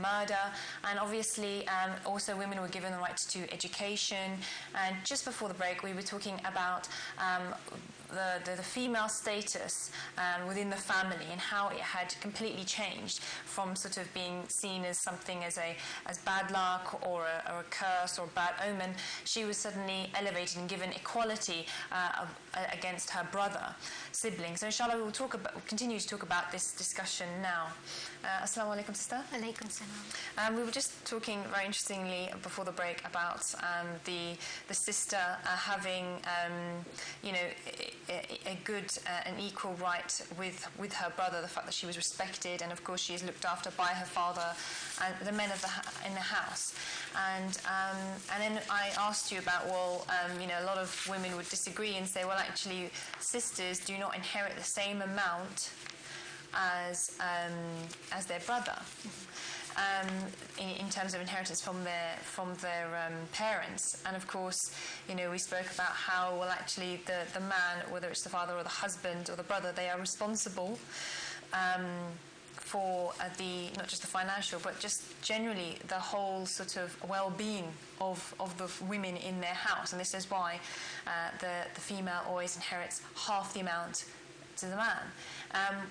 murder, and obviously also women were given the right to education. And just before the break, we were talking about the female status within the family and how it had completely changed from sort of being seen as something as bad luck or a curse or bad omen. She was suddenly elevated and given equality against her brother sibling. So inshallah we'll continue to talk about this discussion now. Assalamu alaikum, sister. Alaikum salam. We were just talking very interestingly before the break about the sister having a good and equal right with her brother, the fact that she was respected, and of course she is looked after by her father and the men in the house. And then I asked you about, well, a lot of women would disagree and say, well, actually sisters do not inherit the same amount as their brother. In terms of inheritance from their parents. And of course, we spoke about how, well, actually the man, whether it's the father or the husband or the brother, they are responsible for not just the financial, but just generally the whole sort of well-being of the women in their house. And this is why the female always inherits half the amount to the man.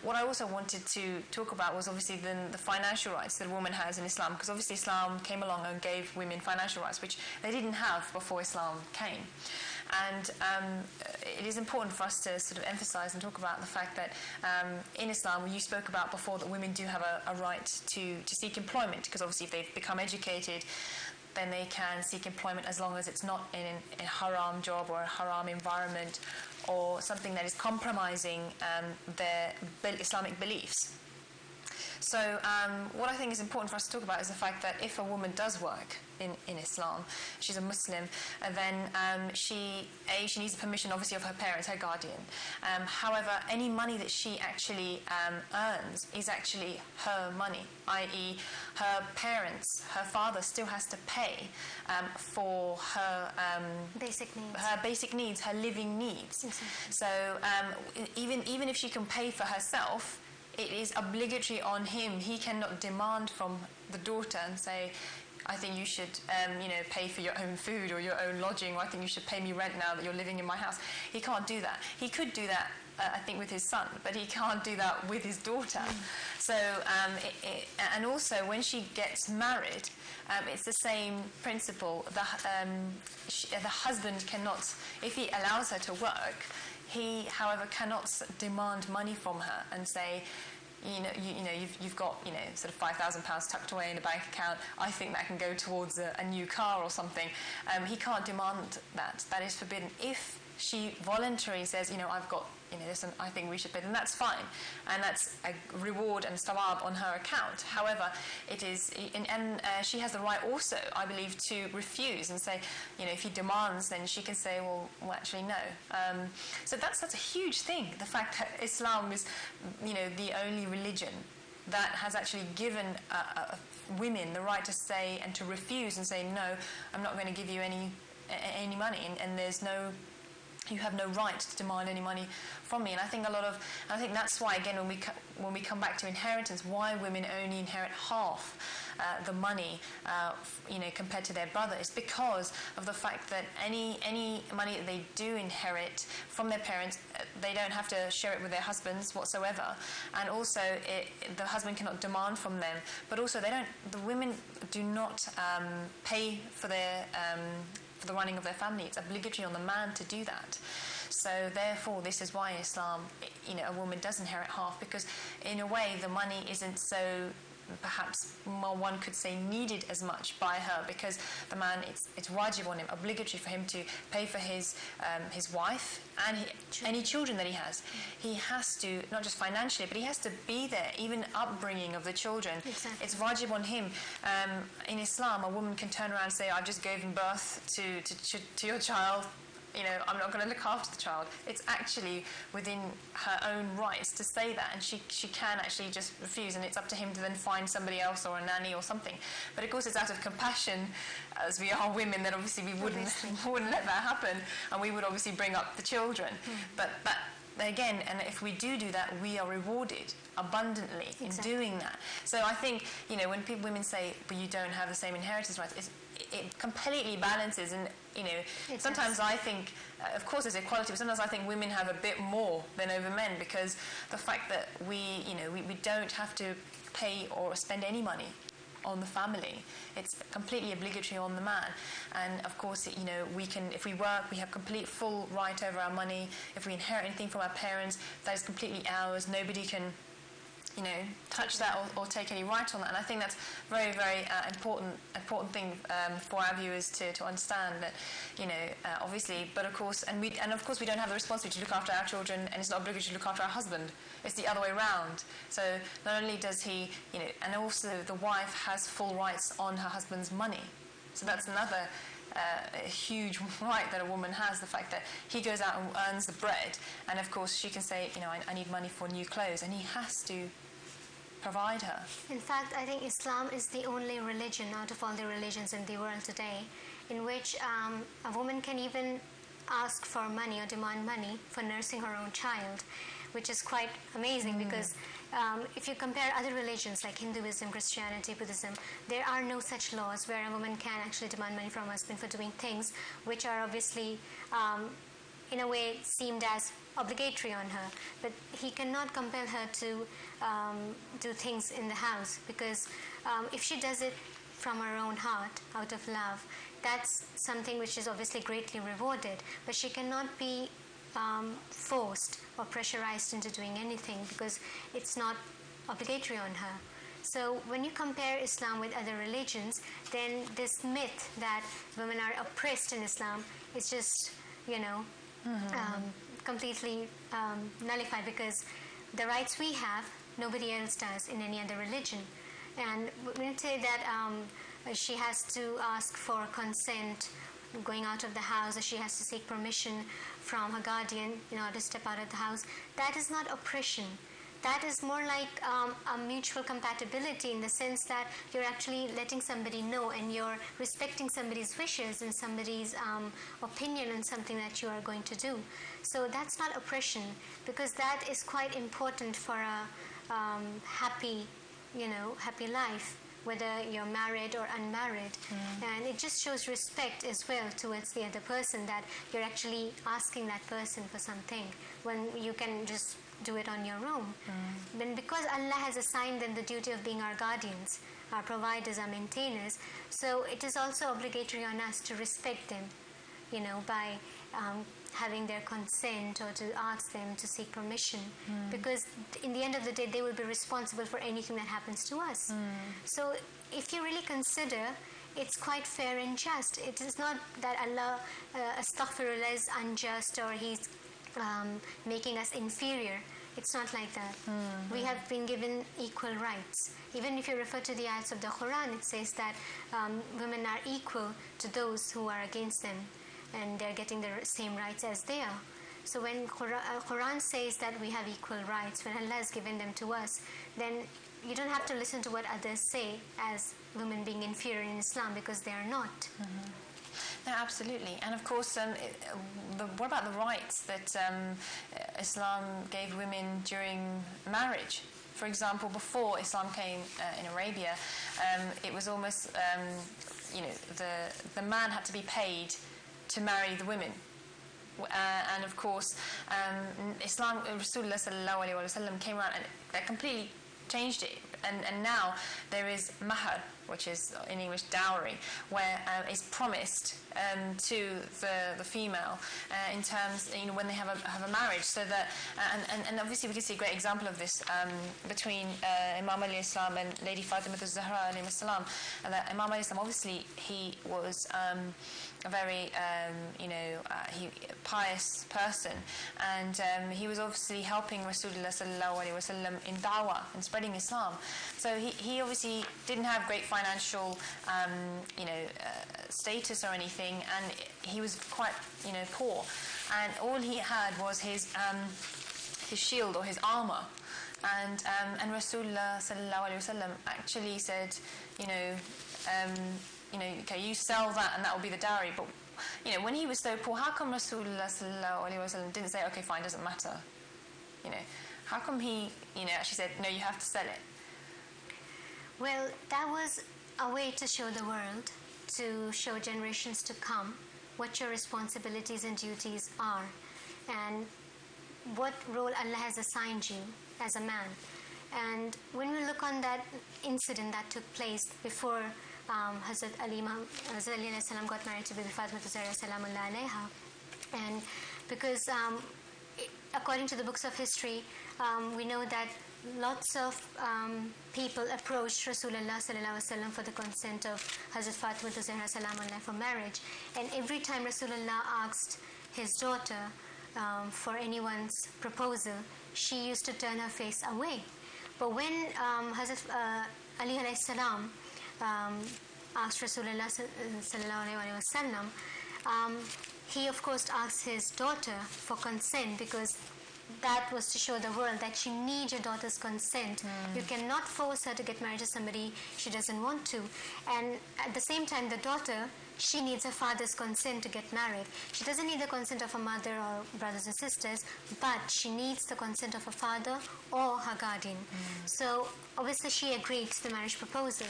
What I also wanted to talk about was obviously the financial rights that a woman has in Islam, because obviously Islam came along and gave women financial rights, which they didn't have before Islam came. And it is important for us to sort of emphasize and talk about the fact that in Islam, you spoke about before that women do have a right to seek employment, because obviously if they've become educated, then they can seek employment as long as it's not in a haram job or a haram environment or something that is compromising their Islamic beliefs. So what I think is important for us to talk about is the fact that if a woman does work in Islam, she's a Muslim, then she needs the permission obviously of her parents, her guardian. However, any money that she actually earns is actually her money, i.e. her parents, her father still has to pay for her basic needs, her living needs. Exactly. So even if she can pay for herself, it is obligatory on him. He cannot demand from the daughter and say, I think you should pay for your own food or your own lodging, or I think you should pay me rent now that you're living in my house. He can't do that. He could do that, I think, with his son, but he can't do that with his daughter. So, and also when she gets married, it's the same principle. The husband cannot, if he allows her to work, he, however, cannot demand money from her and say, you've got sort of £5,000 tucked away in a bank account. I think that can go towards a new car or something. He can't demand that. That is forbidden. If she voluntarily says, I've got this, and I think we should pay, then that's fine, and that's a reward and thawab on her account. However, it is, and she has the right also, I believe, to refuse and say, if he demands, then she can say, well actually no. So that's a huge thing. The fact that Islam is, the only religion that has actually given women the right to say and to refuse and say, no, I'm not going to give you any money, and there's no. You have no right to demand any money from me. And I think that's why, again, when we come back to inheritance, why women only inherit half the money, compared to their brother, is because of the fact that any money that they do inherit from their parents, they don't have to share it with their husbands whatsoever. And also, the husband cannot demand from them. But also, the women do not pay for their for the running of their family. It's obligatory on the man to do that. So therefore, this is why in Islam, a woman does inherit half, because in a way the money isn't so, perhaps one could say, needed as much by her, because the man, it's wajib on him, obligatory for him to pay for his wife and any children that he has. He has to, not just financially, but he has to be there, even upbringing of the children. Exactly. It's wajib on him. In Islam, a woman can turn around and say, I've just given birth to your child, I'm not going to look after the child. It's actually within her own rights to say that, and she can actually just refuse, and it's up to him to then find somebody else or a nanny or something. But of course, it's out of compassion, as we are women, that obviously we wouldn't let that happen, and we would obviously bring up the children. But again, and if we do that, we are rewarded abundantly in doing that. So I think, you know, when women say, but you don't have the same inheritance rights, it completely balances. And, you know, sometimes I think, of course there's equality, but sometimes I think women have a bit more than over men, because the fact that we don't have to pay or spend any money on the family. It's completely obligatory on the man. And of course, you know, we can, if we work, we have complete full right over our money. If we inherit anything from our parents, that is completely ours. Nobody can, you know, touch that or take any right on that. And I think that's very, very important thing for our viewers to understand, that, you know, obviously, but of course, and of course we don't have the responsibility to look after our children, and it's not obligatory to look after our husband. It's the other way around. So not only does he, you know, and also the wife has full rights on her husband's money. So that's another a huge right that a woman has, the fact that he goes out and earns the bread, and of course she can say, you know, I need money for new clothes, and he has to provide her. In fact, I think Islam is the only religion out of all the religions in the world today in which a woman can even ask for money or demand money for nursing her own child, which is quite amazing because if you compare other religions like Hinduism, Christianity, Buddhism, there are no such laws where a woman can actually demand money from a husband for doing things which are obviously in a way seemed as obligatory on her, but he cannot compel her to do things in the house, because if she does it from her own heart, out of love, that's something which is obviously greatly rewarded, but she cannot be forced or pressurized into doing anything because it's not obligatory on her. So when you compare Islam with other religions, then this myth that women are oppressed in Islam is just, you know, completely nullified, because the rights we have, nobody else does in any other religion. And when you say that she has to ask for consent going out of the house, or she has to seek permission from her guardian in order to step out of the house, that is not oppression. That is more like a mutual compatibility, in the sense that you're actually letting somebody know and you're respecting somebody's wishes and somebody's opinion on something that you are going to do. So that's not oppression, because that is quite important for a happy life, whether you're married or unmarried. And it just shows respect as well towards the other person, that you're actually asking that person for something when you can just do it on your own. Then because Allah has assigned them the duty of being our guardians, our providers, our maintainers, so it is also obligatory on us to respect them, you know, by having their consent, or to ask them to seek permission, because in the end of the day they will be responsible for anything that happens to us. So if you really consider, it's quite fair and just. It is not that Allah astaghfirullah is unjust, or he's making us inferior. It's not like that. We have been given equal rights. Even if you refer to the ayats of the Quran, it says that women are equal to those who are against them, and they're getting the same rights as they are. So when Quran says that we have equal rights, when Allah has given them to us, then you don't have to listen to what others say as women being inferior in Islam, because they are not. No, absolutely. And of course, what about the rights that Islam gave women during marriage? For example, before Islam came in Arabia, it was almost, you know, the man had to be paid to marry the women. And of course, Islam, Rasulullah sallallahu alaihi wasallam came around and that completely changed it. And now there is mahar, which is in English dowry, where is promised to the female in terms, you know, when they have a marriage. So that and obviously we can see a great example of this between Imam alayhi salam and Lady Fatima Zahra alayhi salam. And that Imam alayhi salam, obviously he was a very pious person, and he was obviously helping Rasulullah sallallahu alaihi wasallam in da'wah and spreading Islam. So he obviously didn't have great financial status or anything, and he was quite poor, and all he had was his shield or his armor. And Rasulullah sallallahu alaihi wasallam actually said, okay, you sell that and that will be the dowry. But when he was so poor, how come Rasulullah sallallahu alaihi wasallam didn't say, okay, fine, doesn't matter, You know, how come he, actually said, no, you have to sell it? Well, that was a way to show the world, to show generations to come what your responsibilities and duties are, and what role Allah has assigned you as a man. And when we look on that incident that took place before Hazrat Ali got married to Bibi Fatima Zahra Salamullah alayha, and because according to the books of history, we know that lots of people approached Rasulullah sallallahu alaihi wasallam for the consent of Hazrat Fatima Zahra Salamullah for marriage, and every time Rasulullah asked his daughter for anyone's proposal, she used to turn her face away. But when Hazrat Ali alayhi salam asked Rasulullah sallallahu alaihi wasallam, he of course asked his daughter for consent, because that was to show the world that you need your daughter's consent. You cannot force her to get married to somebody she doesn't want to. And at the same time, the daughter, she needs her father's consent to get married. She doesn't need the consent of her mother or brothers and sisters, but she needs the consent of her father or her guardian. So obviously she agreed to the marriage proposal.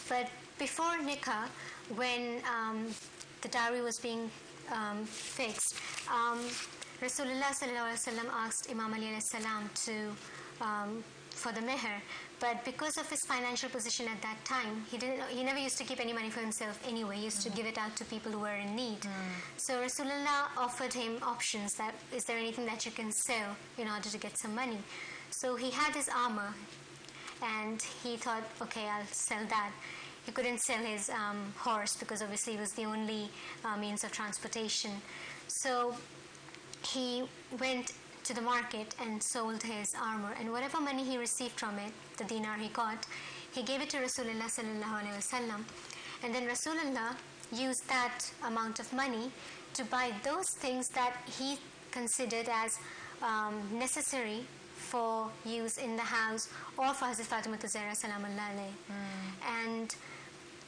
But before nikah, when the dowry was being fixed, Rasulullah sallallahu alaihi wasallam asked Imam Ali alayhi salam to for the meher, but because of his financial position at that time, he never used to keep any money for himself anyway. He used to give it out to people who were in need. So Rasulullah offered him options, that is there anything that you can sell in order to get some money. So he had his armor, and he thought, okay, I'll sell that. He couldn't sell his horse, because obviously it was the only means of transportation. So he went to the market and sold his armor, and whatever money he received from it, the dinar he got, he gave it to Rasulullah sallallahu alaihi wasallam, and then Rasulullah used that amount of money to buy those things that he considered as necessary for use in the house or for Hazrat Fatima Zahra Salamullah alayhi. And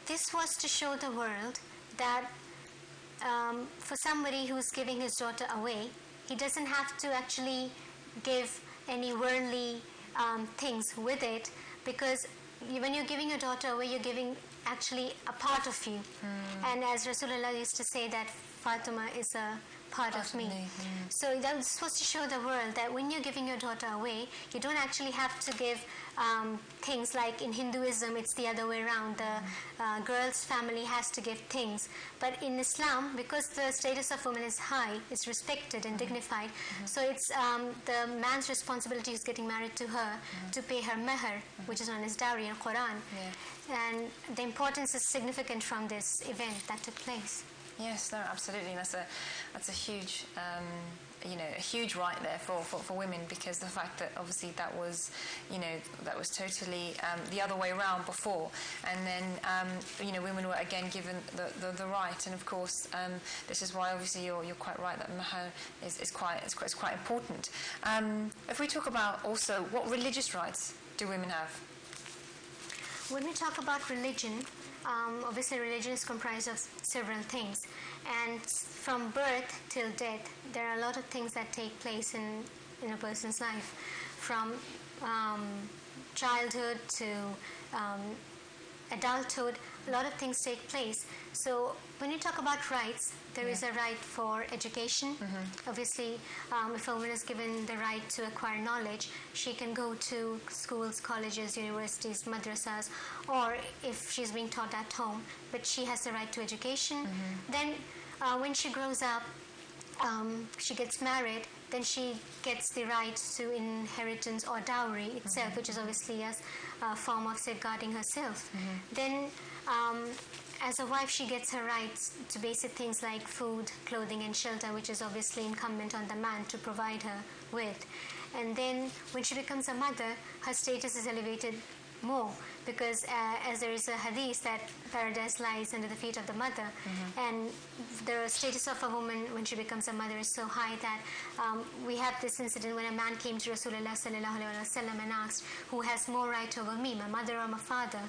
this was to show the world that for somebody who's giving his daughter away, he doesn't have to actually give any worldly things with it, because when you're giving your daughter away, you're giving actually a part of you. And as Rasulullah used to say, that Fatima is a part of me. So that was supposed to show the world that when you're giving your daughter away, you don't actually have to give things like in Hinduism, it's the other way around. The girl's family has to give things. But in Islam, because the status of woman is high, it's respected and dignified, so it's the man's responsibility who's getting married to her to pay her meher, which is known as dowry in Quran. And the importance is significant from this event that took place. Yes, no, absolutely. And that's a huge, a huge right there for women, because the fact that obviously that was totally the other way around before, and then women were again given the right. And of course, this is why obviously you're quite right that mahar is quite important. If we talk about also what religious rights do women have? When we talk about religion, obviously religion is comprised of several things, and from birth till death there are a lot of things that take place in a person's life, from childhood to adulthood. A lot of things take place. So when you talk about rights, there is a right for education. Obviously, if a woman is given the right to acquire knowledge, she can go to schools, colleges, universities, madrasas, or if she's being taught at home, but she has the right to education. Then when she grows up, she gets married, then she gets the right to inheritance or dowry itself, which is obviously a form of safeguarding herself. Then as a wife, she gets her rights to basic things like food, clothing and shelter, which is obviously incumbent on the man to provide her with. And then when she becomes a mother, her status is elevated more, because as there is a hadith that paradise lies under the feet of the mother, and the status of a woman when she becomes a mother is so high that we have this incident when a man came to Rasulullah sallallahu alaihi wasallam and asked, who has more right over me, my mother or my father?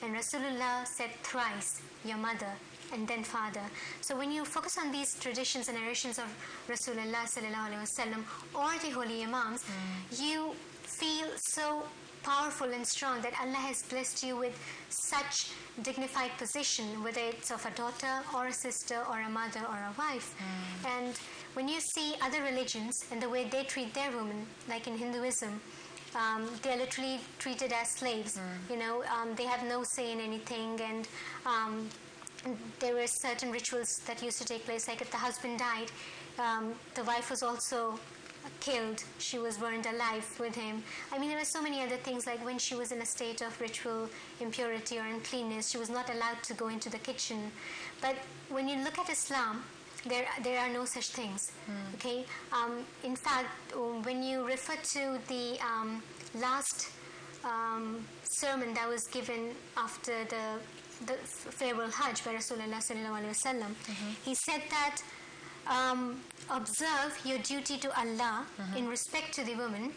And Rasulullah said thrice, your mother. and then father. So when you focus on these traditions and narrations of Rasulullah sallallahu alaihi wasallam or the holy imams, you feel so powerful and strong that Allah has blessed you with such dignified position, whether it's of a daughter or a sister or a mother or a wife. And when you see other religions and the way they treat their women, like in Hinduism, they are literally treated as slaves. You know, they have no say in anything, and there were certain rituals that used to take place, like if the husband died, the wife was also killed. She was burned alive with him. I mean, there were so many other things, like when she was in a state of ritual impurity or uncleanness, she was not allowed to go into the kitchen. But when you look at Islam, there are no such things. Okay. In fact, when you refer to the last sermon that was given after the farewell Hajj by Rasulullah sallallahu alaihi wasallam, he said that observe your duty to Allah in respect to the women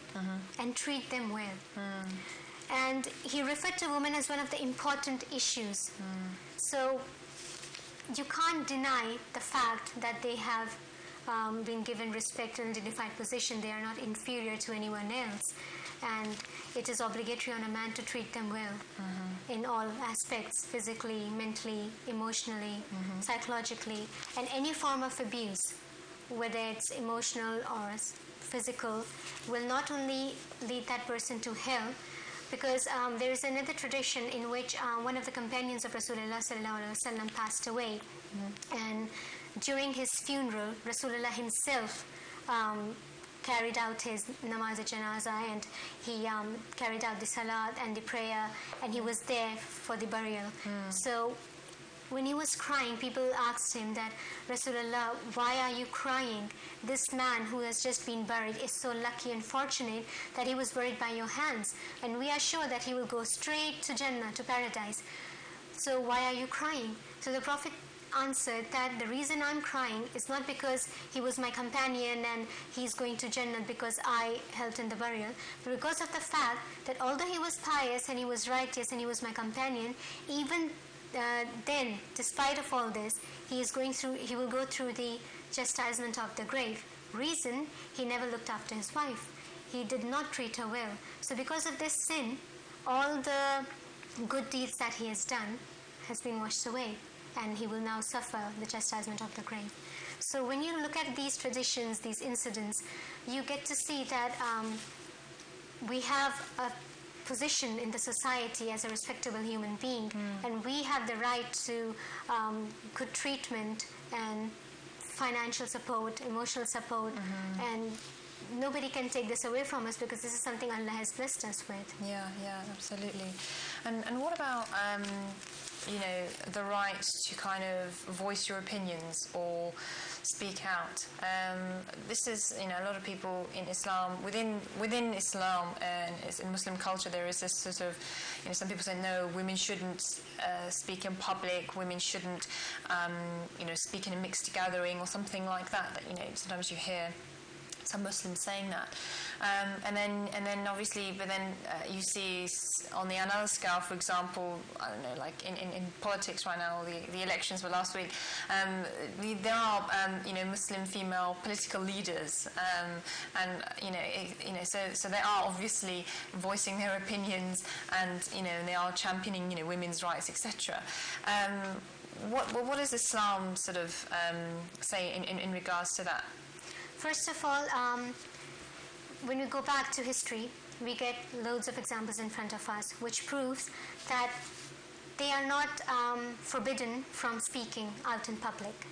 and treat them well. And he referred to women as one of the important issues. So you can't deny the fact that they have been given respect and dignified position. They are not inferior to anyone else, and it is obligatory on a man to treat them well in all aspects, physically, mentally, emotionally, psychologically. And any form of abuse, whether it's emotional or physical, will not only lead that person to hell, because there is another tradition in which one of the companions of Rasulullah sallallahu alaihi wasallam passed away, and during his funeral, Rasulullah himself carried out his namaz-e-janaza, and he carried out the salat and the prayer, and he was there for the burial. So when he was crying, people asked him that, Rasulullah, why are you crying? This man who has just been buried is so lucky and fortunate that he was buried by your hands, and we are sure that he will go straight to Jannah, to paradise. So why are you crying? So the Prophet answered that the reason I'm crying is not because he was my companion and he's going to Jannah because I helped in the burial, but because of the fact that although he was pious and he was righteous and he was my companion, even then, despite of all this, he will go through the chastisement of the grave. Reason, he never looked after his wife. He did not treat her well. So because of this sin, all the good deeds that he has done has been washed away, and he will now suffer the chastisement of the grave. So when you look at these traditions, these incidents, you get to see that we have a position in the society as a respectable human being, and we have the right to good treatment and financial support, emotional support, and nobody can take this away from us, because this is something Allah has blessed us with. Yeah, absolutely. And what about the right to kind of voice your opinions or speak out? This is, a lot of people in Islam, within Islam and in Muslim culture, there is this sort of, some people say no, women shouldn't speak in public, women shouldn't, speak in a mixed gathering or something like that. That sometimes you hear some Muslims saying that, and then obviously, but then you see on the another scale, for example, I don't know, like in politics right now, the elections were last week. There are Muslim female political leaders, and so they are obviously voicing their opinions, and they are championing women's rights, etc. What does Islam sort of say in regards to that? First of all, when we go back to history, we get loads of examples in front of us, which proves that they are not forbidden from speaking out in public.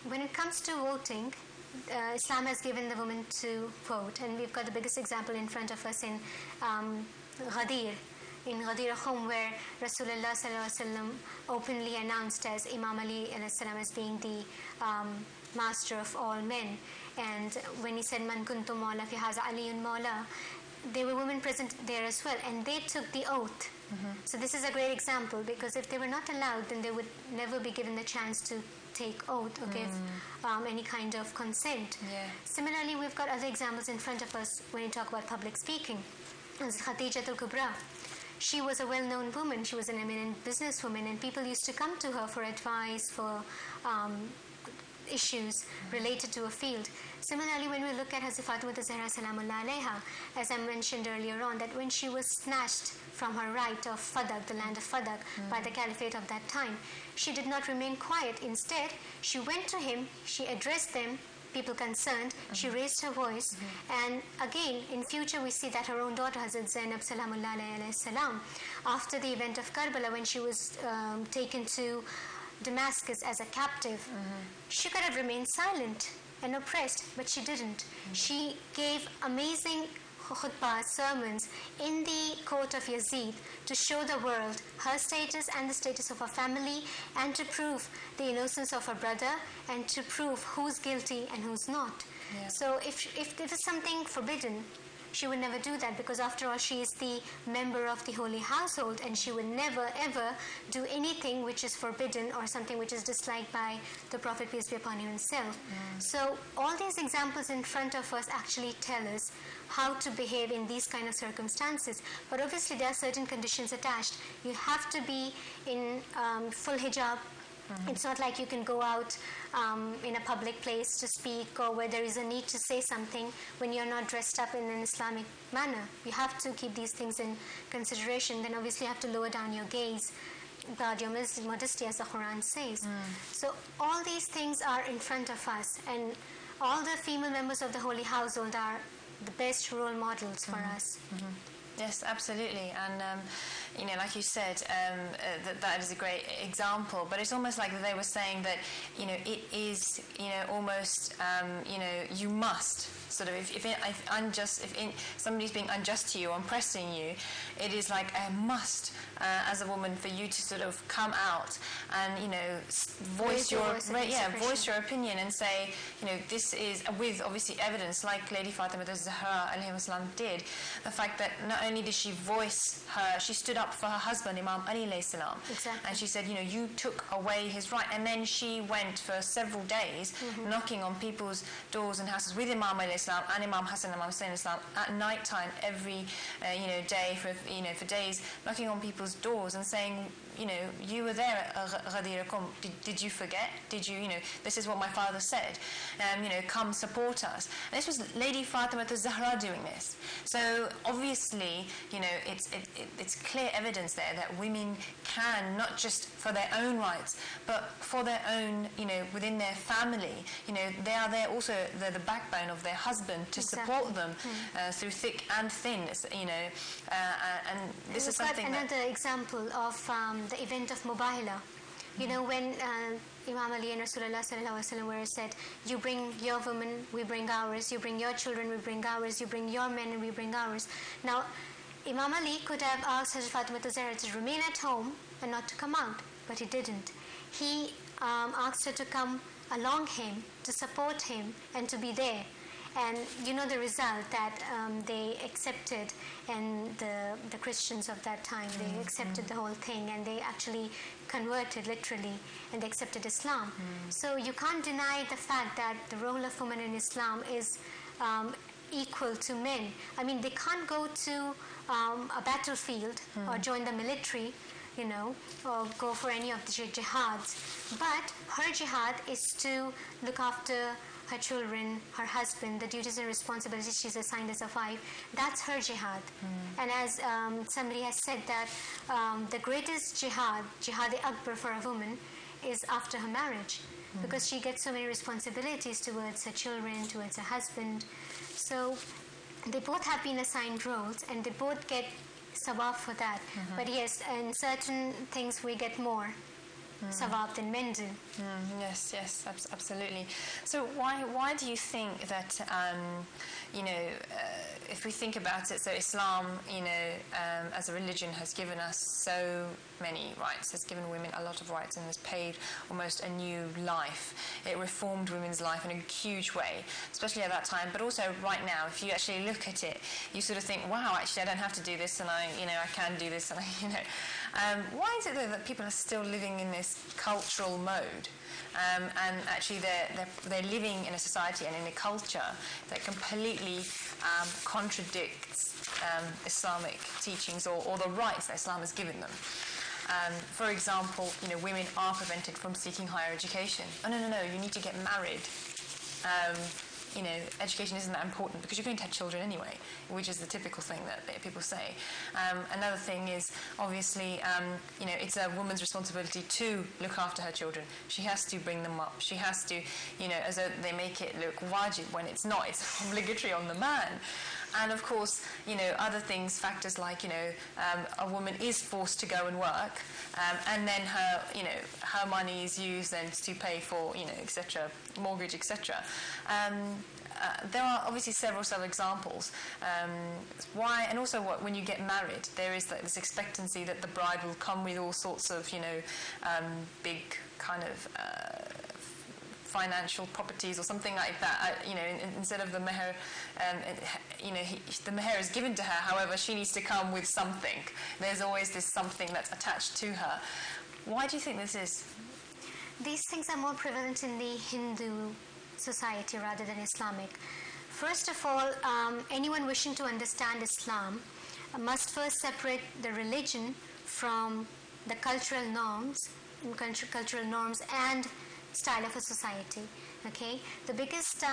When it comes to voting, Islam has given the woman to vote, and we've got the biggest example in front of us in Ghadir, Khum, where Rasulullah sallallahu alaihi wasallam openly announced as Imam Ali alayhi salam as being the master of all men. And when he said man kuntu mawla fi haza aliyun mawla, there were women present there as well, and they took the oath. So this is a great example, because if they were not allowed, then they would never be given the chance to take oath or give any kind of consent. Similarly, we've got other examples in front of us when you talk about public speaking. Khadijatul Kubra, she was a well-known woman. She was an eminent businesswoman, and people used to come to her for advice, for issues related to a field. Similarly, when we look at Hazrat Fatima Zahra Salamullah alayha, as I mentioned earlier on, that when she was snatched from her right of Fadak, the land of Fadak, by the caliphate of that time, she did not remain quiet. Instead, she went to him, she addressed them, people concerned, she raised her voice, and again, in future, we see that her own daughter, Hazrat Zainab Salamullah alayhi salam, after the event of Karbala, when she was taken to Damascus as a captive, she could have remained silent and oppressed, but she didn't. She gave amazing khutbah sermons in the court of Yazid to show the world her status and the status of her family, and to prove the innocence of her brother, and to prove who's guilty and who's not. Yeah. So if there was something forbidden, she would never do that, because after all, she is the member of the holy household, and she would never ever do anything which is forbidden or something which is disliked by the Prophet, peace be upon him, himself. So all these examples in front of us actually tell us how to behave in these kind of circumstances. But obviously there are certain conditions attached. You have to be in full hijab. It's not like you can go out in a public place to speak, or where there is a need to say something when you're not dressed up in an Islamic manner. You have to keep these things in consideration. Then obviously you have to lower down your gaze, guard your modesty, as the Quran says. So all these things are in front of us, and all the female members of the holy household are the best role models for us. Yes, absolutely. And, you know, like you said, that is a great example. But it's almost like they were saying that, you know, it is, you know, almost, you know, you must sort of, if somebody's being unjust to you or pressing you, it is like a must as a woman for you to sort of come out and, you know, voice your opinion and say, you know, this is, with obviously evidence, like Lady Fatima Zahra alayhi salam did, the fact that not only did she voice she stood up for her husband, Imam Ali alayhi salam, and she said, you know, you took away his right, and then she went for several days knocking on people's doors and houses with Imam Ali Islam and Imam Hassan and Imam Hussein Islam at night time every day for days, knocking on people's doors and saying, you know, you were there at Ghadirakum. Did you forget? Did you, you know, this is what my father said. You know, come support us. And this was Lady Fatima Zahra doing this. So obviously, you know, it's clear evidence there that women can, not just for their own rights, but for their own, you know, within their family, you know, they are there also, they're the backbone of their husband to support them through thick and thin, you know, and this is something another example of the event of Mubahala. You know, when Imam Ali and Rasulullah sallallahu alaihi wasallam were said, you bring your women, we bring ours, you bring your children, we bring ours, you bring your men and we bring ours. Now, Imam Ali could have asked Hazrat Fatima Zahra to remain at home and not to come out, but he didn't. He asked her to come along him, to support him and to be there. And you know the result, that they accepted, and the Christians of that time, they accepted the whole thing, and they actually converted literally, and they accepted Islam. So you can't deny the fact that the role of women in Islam is equal to men. I mean, they can't go to a battlefield or join the military, you know, or go for any of the jihads. But her jihad is to look after her children, her husband, the duties and responsibilities she's assigned as a wife. That's her jihad. And as somebody has said that the greatest jihad-e-akbar for a woman is after her marriage, because she gets so many responsibilities towards her children, towards her husband. So they both have been assigned roles, and they both get sawab for that. But yes, in certain things we get more sawab than men do. Yes, absolutely. So why do you think that, you know, if we think about it, so Islam, you know, as a religion has given us so many rights, has given women a lot of rights, and has paved almost a new life. It reformed women's life in a huge way, especially at that time, but also right now. If you actually look at it, you sort of think, wow, actually I don't have to do this, and I can do this, and Why is it though that people are still living in this cultural mode, and actually they're living in a society and in a culture that completely contradicts Islamic teachings or the rights that Islam has given them? For example, women are prevented from seeking higher education. Oh, no, you need to get married. Education isn't that important because you're going to have children anyway, which is the typical thing that people say. Another thing is, obviously, it's a woman's responsibility to look after her children. She has to bring them up. She has to, as though they make it look wajib when it's not. It's obligatory on the man. And of course, other things, factors like, a woman is forced to go and work, and then her money is used then to pay for, etc., mortgage, etc. There are obviously several examples. Why, and also when you get married, there is this expectancy that the bride will come with all sorts of, big kind of financial properties or something like that. Instead of the meher, the meher is given to her. However, she needs to come with something. There's always this something that's attached to her. Why do you think this is? These things are more prevalent in the Hindu society rather than Islamic. First of all, anyone wishing to understand Islam must first separate the religion from the cultural norms and style of a society. Okay, the biggest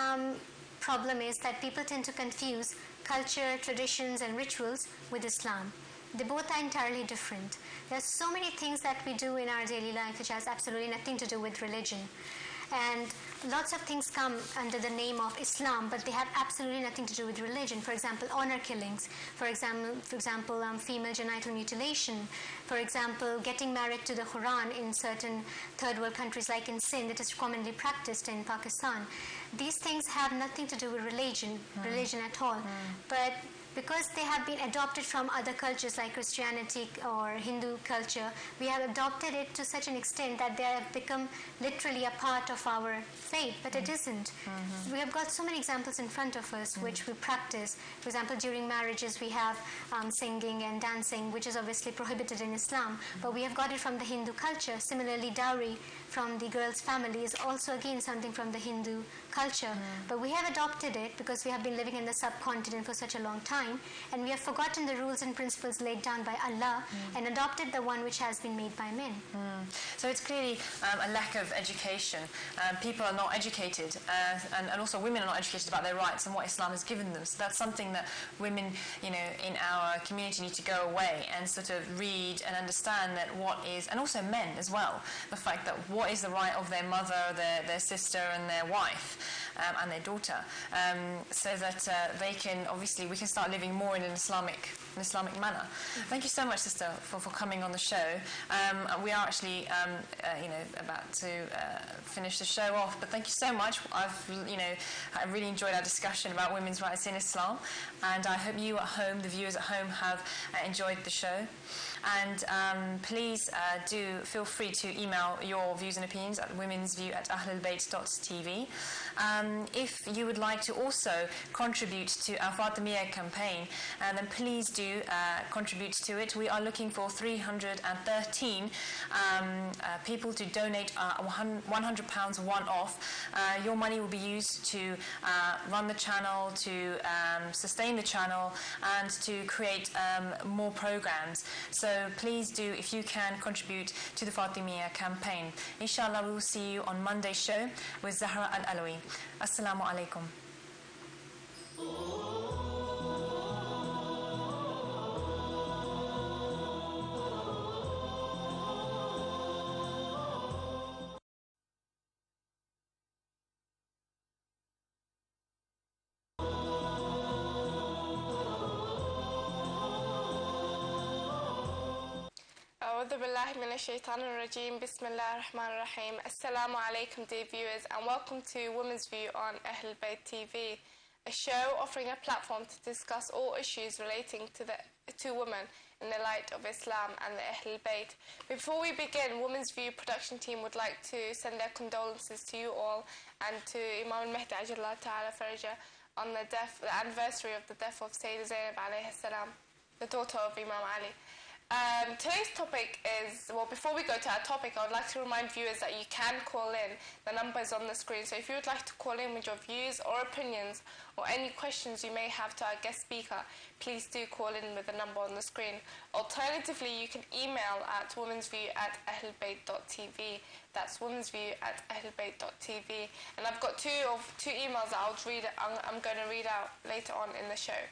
problem is that people tend to confuse culture, traditions, and rituals with Islam. They both are entirely different. There are so many things that we do in our daily life which has absolutely nothing to do with religion. And lots of things come under the name of Islam, but they have absolutely nothing to do with religion. For example, honor killings. For example, female genital mutilation. For example, getting married to the Quran in certain third world countries like in Sindh, it is commonly practiced in Pakistan. These things have nothing to do with religion at all. But because they have been adopted from other cultures like Christianity or Hindu culture, we have adopted it to such an extent that they have become literally a part of our faith, but it isn't. We have got so many examples in front of us which we practice. For example, during marriages we have singing and dancing, which is obviously prohibited in Islam, but we have got it from the Hindu culture. Similarly, dowry from the girl's family is also again something from the Hindu culture, but we have adopted it because we have been living in the subcontinent for such a long time, and we have forgotten the rules and principles laid down by Allah and adopted the one which has been made by men. So it's clearly a lack of education. People are not educated, and also women are not educated about their rights and what Islam has given them. So that's something that women, in our community need to go away and sort of read and understand that what is, and also men as well, the fact that what is the right of their mother, their sister and their wife and their daughter, so that they can, obviously, we can start living more in an Islamic manner. Thank you so much, sister, for coming on the show. We are actually, about to finish the show off, but thank you so much. I really enjoyed our discussion about women's rights in Islam, and I hope you at home, the viewers at home, have enjoyed the show. And please do feel free to email your views and opinions at womensview@ahlulbayt.tv. If you would like to also contribute to our Fatimiyya campaign, then please do contribute to it. We are looking for 313 people to donate £100 one-off. Your money will be used to run the channel, to sustain the channel, and to create more programs. So please do, if you can, contribute to the Fatimiyya campaign. Inshallah, we will see you on Monday's show with Zahra and Alawi. Assalamu alaikum. أعوذ بالله من الشيطان الرجيم. بسم الله الرحمن الرحيم. Assalamu alaikum, dear viewers, and welcome to Women's View on Ahlulbayt TV, a show offering a platform to discuss all issues relating to women in the light of Islam and the Ahlulbayt. Before we begin, Women's View production team would like to send their condolences to you all and to Imam al-Mahdi Ajjallahu Ta'ala Faraja on the anniversary of the death of Sayyida Zainab alayhi salam, the daughter of Imam Ali. Today's topic is, well, before we go to our topic, I would like to remind viewers that you can call in. The number is on the screen. So if you would like to call in with your views or opinions or any questions you may have to our guest speaker, please do call in with the number on the screen. Alternatively, you can email at womensview@ahlulbayt.tv. That's womensview@ahlulbayt.tv. And I've got two emails that I'm going to read out later on in the show.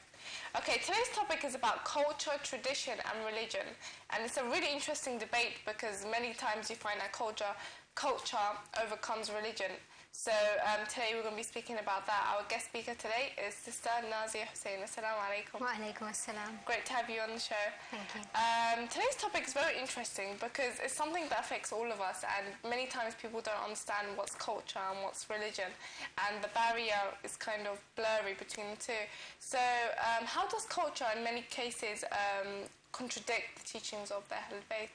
Okay, today's topic is about culture, tradition and religion, and it's a really interesting debate because many times you find that culture overcomes religion. So today we're going to be speaking about that. Our guest speaker today is Sister Nazia Hussain. Assalamu alaikum. Wa alaikum assalam. Great to have you on the show. Thank you. Today's topic is very interesting because it's something that affects all of us, and many times people don't understand what's culture and what's religion, and the barrier is kind of blurry between the two. So how does culture in many cases contradict the teachings of the Ahlulbayt?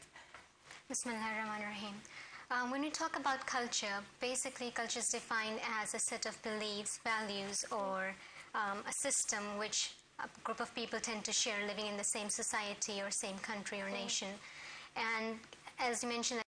Bismillahirrahmanirrahim. When we talk about culture, basically culture is defined as a set of beliefs, values, or a system which a group of people tend to share living in the same society or same country or nation. And as you mentioned,